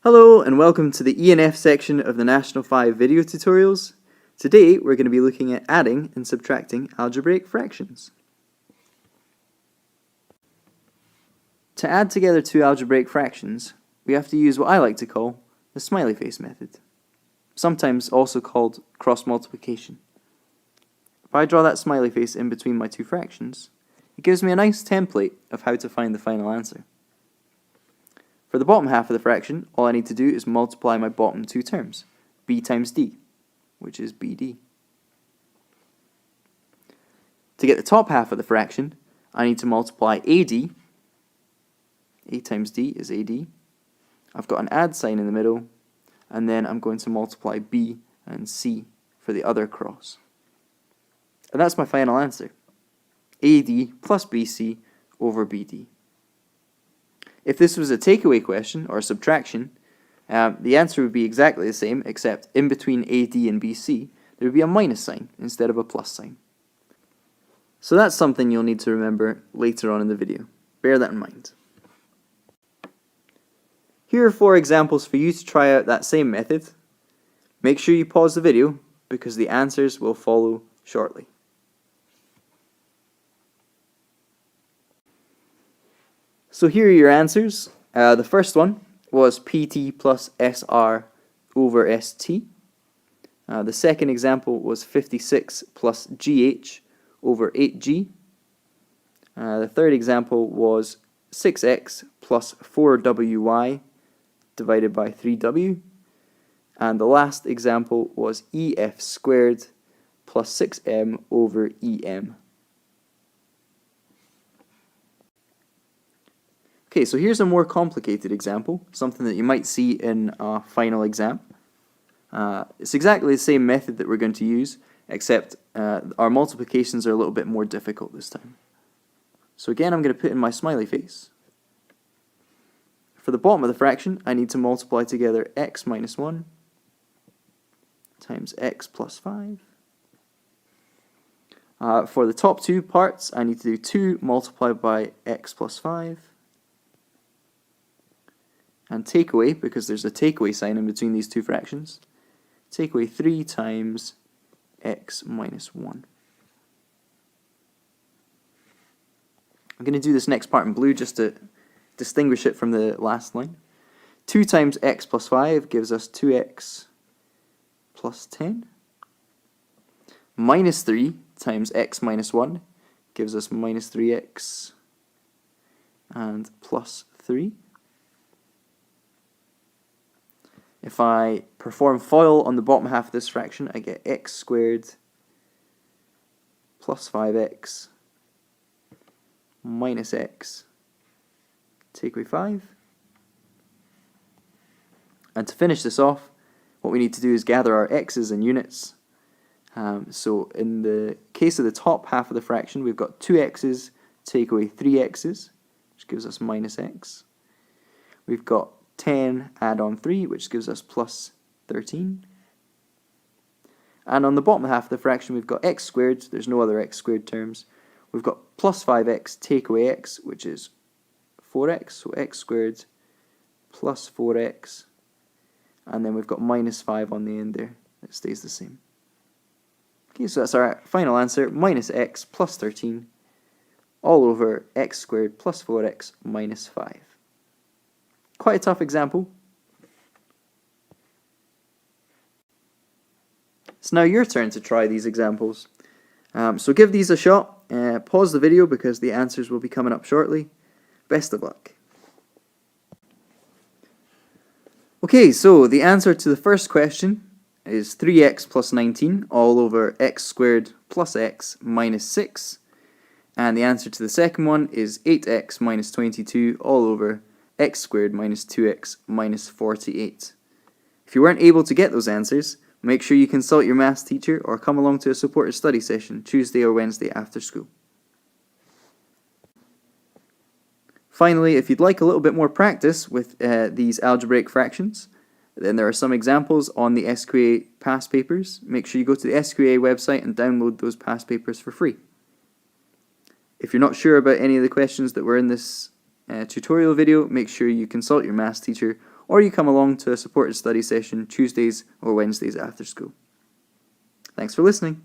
Hello and welcome to the E&F section of the National 5 video tutorials. Today we're going to be looking at adding and subtracting algebraic fractions. To add together two algebraic fractions, we have to use what I like to call the smiley face method, sometimes also called cross multiplication. If I draw that smiley face in between my two fractions, it gives me a nice template of how to find the final answer. For the bottom half of the fraction, all I need to do is multiply my bottom two terms, b times d, which is bd. To get the top half of the fraction, I need to multiply ad, a times d is ad. I've got an add sign in the middle, and then I'm going to multiply b and c for the other cross. And that's my final answer, ad plus bc over bd. If this was a takeaway question, or a subtraction, the answer would be exactly the same, except in between AD and BC, there would be a minus sign instead of a plus sign. So that's something you'll need to remember later on in the video. Bear that in mind. Here are 4 examples for you to try out that same method. Make sure you pause the video, because the answers will follow shortly. So here are your answers. The first one was PT plus SR over ST. The second example was 56 plus GH over 8G. The third example was 6x plus 4WY divided by 3W. And the last example was EF squared plus 6M over EM. Okay, so here's a more complicated example, something that you might see in a final exam. It's exactly the same method that we're going to use, except our multiplications are a little bit more difficult this time. So again, I'm going to put in my smiley face. For the bottom of the fraction, I need to multiply together x minus 1 times x plus 5. For the top two parts, I need to do 2 multiplied by x plus 5. And take away, because there's a takeaway sign in between these two fractions, take away 3 times x minus 1. I'm going to do this next part in blue just to distinguish it from the last line. 2 times x plus 5 gives us 2x plus 10. Minus 3 times x minus 1 gives us minus 3x and plus 3. If I perform FOIL on the bottom half of this fraction, I get x squared plus 5x minus x, take away 5. And to finish this off, what we need to do is gather our x's in units. So in the case of the top half of the fraction, we've got 2x's, take away 3x's, which gives us minus x. We've got 10 add on 3, which gives us plus 13. And on the bottom half of the fraction, we've got x squared. There's no other x squared terms. We've got plus 5x take away x, which is 4x. So x squared plus 4x. And then we've got minus 5 on the end there. It stays the same. Okay, so that's our final answer. Minus x plus 13 all over x squared plus 4x minus 5. Quite a tough example. It's now your turn to try these examples. So give these a shot. Pause the video because the answers will be coming up shortly. Best of luck. Okay, so the answer to the first question is 3x plus 19 all over x squared plus x minus 6. And the answer to the second one is 8x minus 22 all over x squared minus 2x minus 48. If you weren't able to get those answers, make sure you consult your maths teacher or come along to a supported study session Tuesday or Wednesday after school. Finally, if you'd like a little bit more practice with these algebraic fractions, then there are some examples on the SQA past papers. Make sure you go to the SQA website and download those past papers for free. If you're not sure about any of the questions that were in this tutorial video, make sure you consult your maths teacher, or you come along to a supported study session Tuesdays or Wednesdays after school. Thanks for listening.